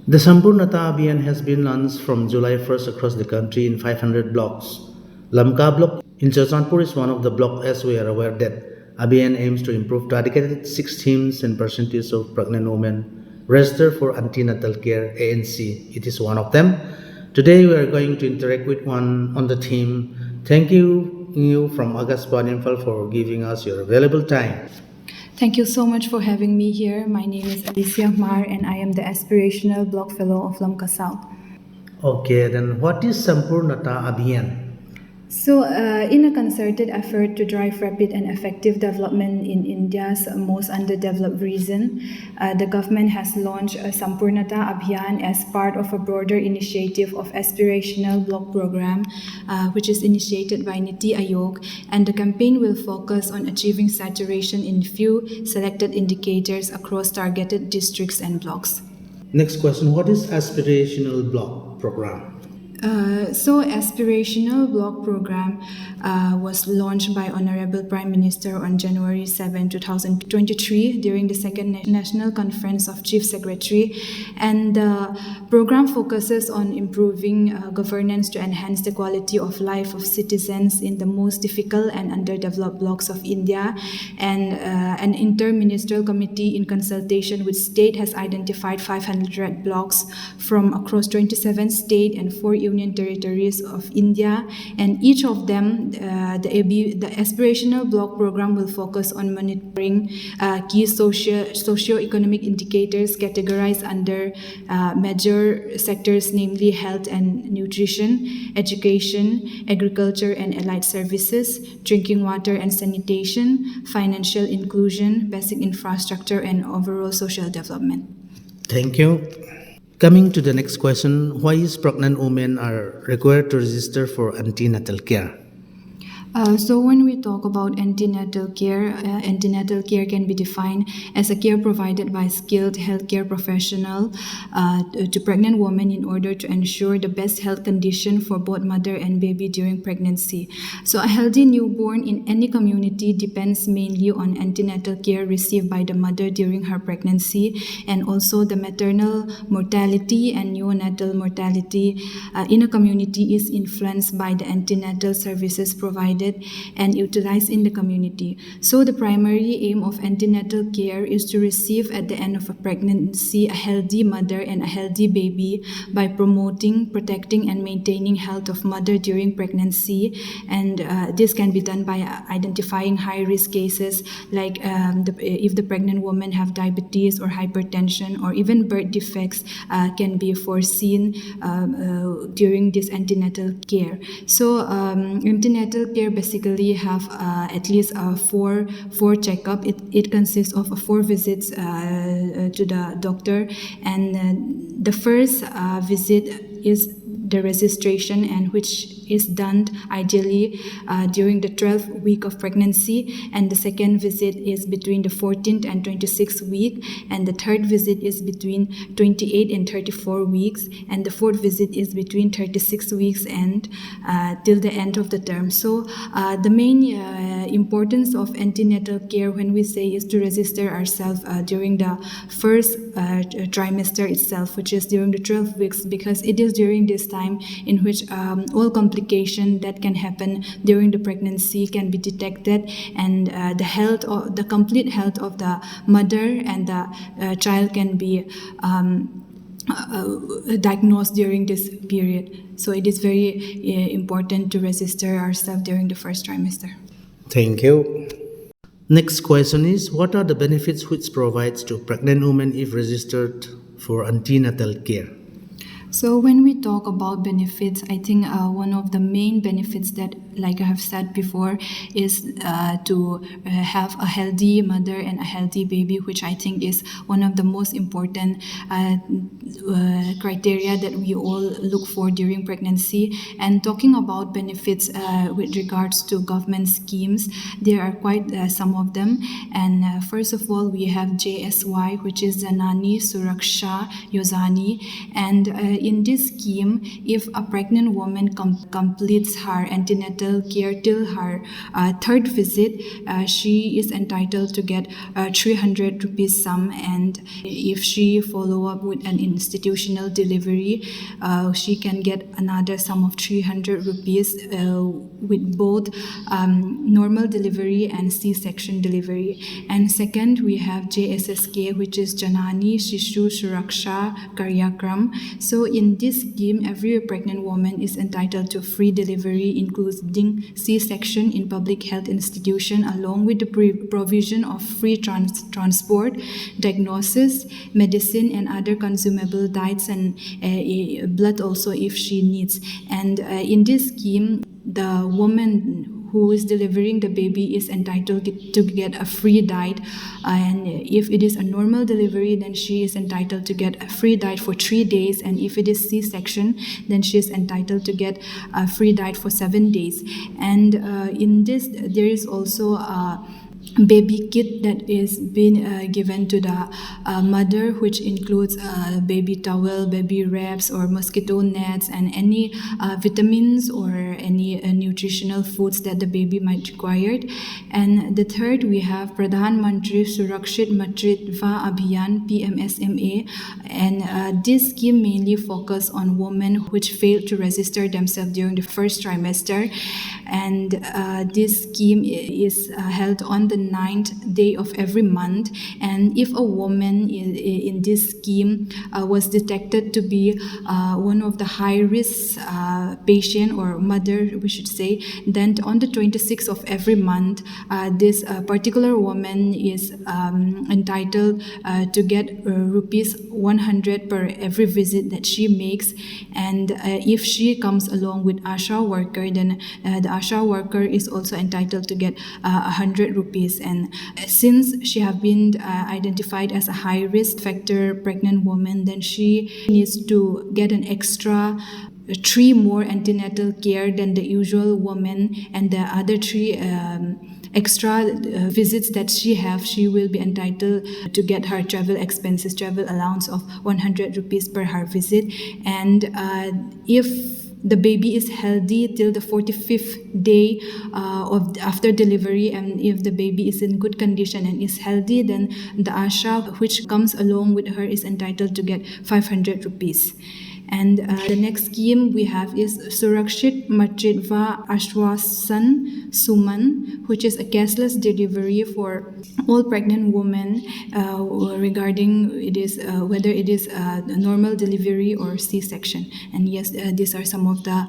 The SAMPOONATA ABHIYAN has been launched from July 1st across the country in 500 blocks. Lamka block in Chachanpur is one of the blocks, as we are aware that ABHIYAN aims to improve targeted 6 teams and percentage of pregnant women registered for antenatal care ANC. It is one of them. Today we are going to interact with one on the team. Thank you from Agaspan Imphal for giving us your valuable time. Thank you so much for having me here. My name is Alicia Mar and I am the Aspirational Block Fellow of Lamka South. Okay, then what is SAMPOONATA ABHIYAN? So, in a concerted effort to drive rapid and effective development in India's most underdeveloped region, the government has launched a Sampurnata Abhiyan as part of a broader initiative of aspirational block program, which is initiated by Niti Aayog, and the campaign will focus on achieving saturation in few selected indicators across targeted districts and blocks. Next question, what is aspirational block program? So Aspirational Block Program was launched by Honorable Prime Minister on January 7, 2023 during the second National Conference of Chief Secretary, and the program focuses on improving governance to enhance the quality of life of citizens in the most difficult and underdeveloped blocks of India, and an inter-ministerial committee in consultation with state has identified 500 blocks from across 27 state and 4 union territories of India, and each of them, the aspirational block program will focus on monitoring key socio-economic indicators categorized under major sectors, namely health and nutrition, education, agriculture and allied services, drinking water and sanitation, financial inclusion, basic infrastructure, and overall social development. Thank you. Coming to the next question, why is pregnant women are required to register for antenatal care? So when we talk about antenatal care can be defined as a care provided by skilled healthcare professional to pregnant women in order to ensure the best health condition for both mother and baby during pregnancy. So a healthy newborn in any community depends mainly on antenatal care received by the mother during her pregnancy, and also the maternal mortality and neonatal mortality in a community is influenced by the antenatal services provided and utilized in the community. So the primary aim of antenatal care is to receive at the end of a pregnancy a healthy mother and a healthy baby by promoting, protecting and maintaining health of mother during pregnancy, and this can be done by identifying high-risk cases like if the pregnant woman have diabetes or hypertension or even birth defects can be foreseen during this antenatal care. So antenatal care basically have at least four checkup. It consists of 4 visits to the doctor, and the first visit is the registration, and which is done ideally during the 12th week of pregnancy, and the second visit is between the 14th and 26th week, and the third visit is between 28 and 34 weeks, and the fourth visit is between 36 weeks and till the end of the term. So the main importance of antenatal care when we say is to register ourselves during the first trimester itself, which is during the 12 weeks, because it is during this time in which all complication that can happen during the pregnancy can be detected, and the complete health of the mother and the child can be diagnosed during this period. So it is very important to register ourselves during the first trimester. Thank you. Next question is, what are the benefits which provides to pregnant women if registered for antenatal care? So when we talk about benefits, I think one of the main benefits that, like I have said before, is to have a healthy mother and a healthy baby, which I think is one of the most important criteria that we all look for during pregnancy. And talking about benefits with regards to government schemes, there are quite some of them. And first of all, we have JSY, which is Janani Suraksha Yojana, and in this scheme, if a pregnant woman completes her antenatal care till her third visit, she is entitled to get 300 rupees sum, and if she follow up with an institutional delivery, she can get another sum of 300 rupees with both normal delivery and C-section delivery. And second, we have JSSK, which is Janani Shishu Suraksha Karyakram. So in this scheme, every pregnant woman is entitled to free delivery, including C-section in public health institution, along with the provision of free transport, diagnosis, medicine, and other consumable diets, and blood also if she needs. And in this scheme, the woman who is delivering the baby is entitled to get a free diet, and if it is a normal delivery, then she is entitled to get a free diet for 3 days, and if it is C-section, then she is entitled to get a free diet for 7 days. And in this, there is also a baby kit that is being given to the mother, which includes baby towel, baby wraps, or mosquito nets, and any vitamins or any nutritional foods that the baby might require. And the third, we have Pradhan Mantri Surakshit Matritva Abhiyan PMSMA, and this scheme mainly focus on women which failed to register themselves during the first trimester, and this scheme is held on the 9th day of every month. And if a woman in this scheme was detected to be one of the high risk patient or mother, we should say, then on the 26th of every month, this particular woman is entitled to get rupees 100 per every visit that she makes. And if she comes along with ASHA worker, then the ASHA worker is also entitled to get 100 rupees. And since she have been identified as a high risk factor pregnant woman, then she needs to get an extra 3 more antenatal care than the usual woman, and the other 3 extra visits that she will be entitled to get her travel expenses, travel allowance of 100 rupees per her visit. And if the baby is healthy till the 45th day after delivery, and if the baby is in good condition and is healthy, then the ASHA which comes along with her is entitled to get 500 rupees. And the next scheme we have is Surakshit Matritva Ashwasan Suman, which is a cashless delivery for all pregnant women regarding it is whether it is a normal delivery or C-section. And yes, these are some of the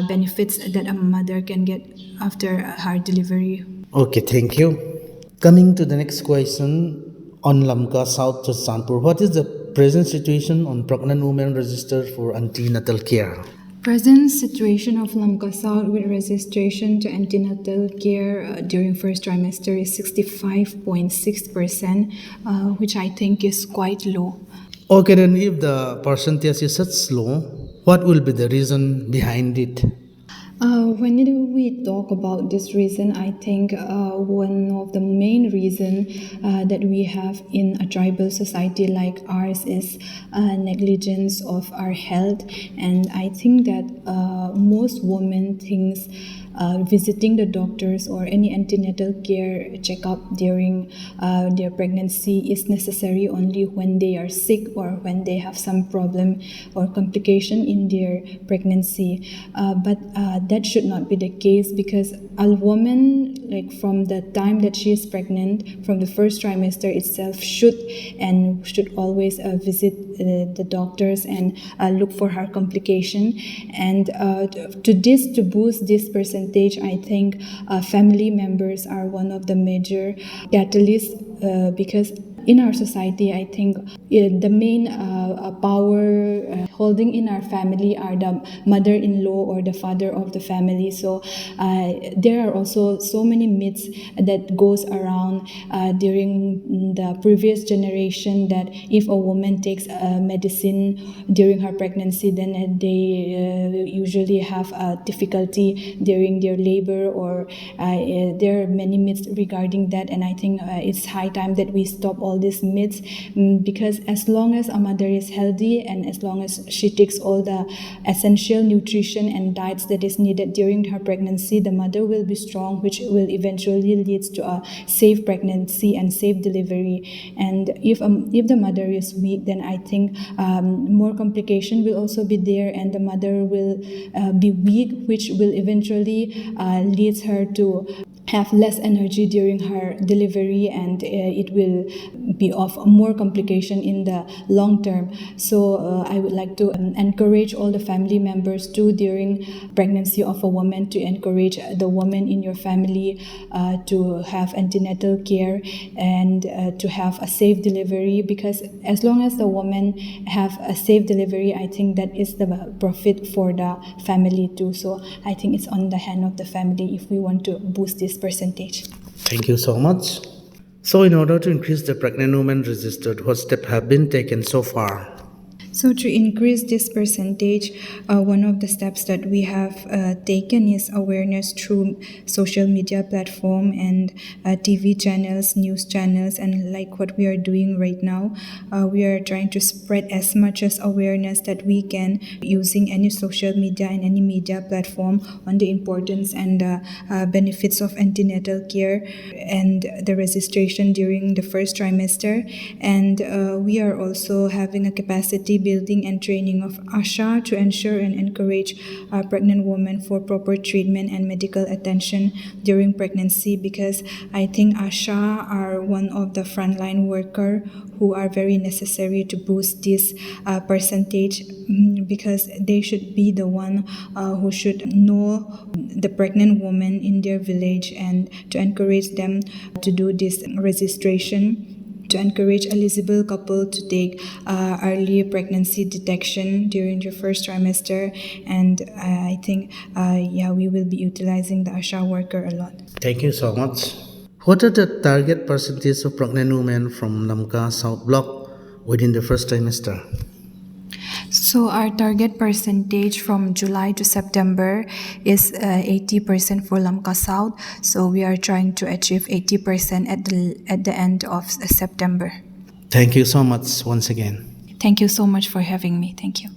benefits that a mother can get after her delivery. Okay, thank you. Coming to the next question on Lamka South to Sanpur, what is the present situation on pregnant women registered for antenatal care? Present situation of Lamka South with registration to antenatal care during first trimester is 65.6%, which I think is quite low. Okay, then if the percentage is such low, what will be the reason behind it? When we talk about this reason, I think one of the main reason that we have in a tribal society like ours is negligence of our health. And I think that most women thinks visiting the doctors or any antenatal care checkup during their pregnancy is necessary only when they are sick or when they have some problem or complication in their pregnancy. But that should not be the case, because a woman, like from the time that she is pregnant, from the first trimester itself, should always visit the doctors and look for her complication. And to boost this percentage, I think family members are one of the major catalysts, because in our society, I think the main power holding in our family are the mother-in-law or the father of the family. So there are also so many myths that goes around during the previous generation, that if a woman takes medicine during her pregnancy, then they usually have difficulty during their labor, or there are many myths regarding that. And I think it's high time that we stop all all these myths, because as long as a mother is healthy and as long as she takes all the essential nutrition and diets that is needed during her pregnancy, the mother will be strong, which will eventually lead to a safe pregnancy and safe delivery. And if the mother is weak, then I think more complication will also be there, and the mother will be weak, which will eventually leads her to have less energy during her delivery, and it will be of more complication in the long term. So I would like to encourage all the family members too during pregnancy of a woman to encourage the woman in your family to have antenatal care and to have a safe delivery, because as long as the woman have a safe delivery, I think that is the profit for the family too. So I think it's on the hand of the family if we want to boost this percentage. Thank you so much. So, in order to increase the pregnant women registered, what steps have been taken so far? So to increase this percentage, one of the steps that we have taken is awareness through social media platform and TV channels, news channels, and like what we are doing right now. We are trying to spread as much as awareness that we can using any social media and any media platform on the importance and benefits of antenatal care and the registration during the first trimester. And we are also having a capacity building and training of ASHA to ensure and encourage pregnant women for proper treatment and medical attention during pregnancy, because I think ASHA are one of the frontline worker who are very necessary to boost this percentage, because they should be the one who should know the pregnant woman in their village and to encourage them to do this registration, to encourage eligible couple to take early pregnancy detection during the first trimester. And I think we will be utilizing the ASHA worker a lot. Thank you so much. What are the target percentage of pregnant women from Lamka South Block within the first trimester? So our target percentage from July to September is 80% for Lamka South. So we are trying to achieve 80% at the end of September. Thank you so much once again. Thank you so much for having me. Thank you.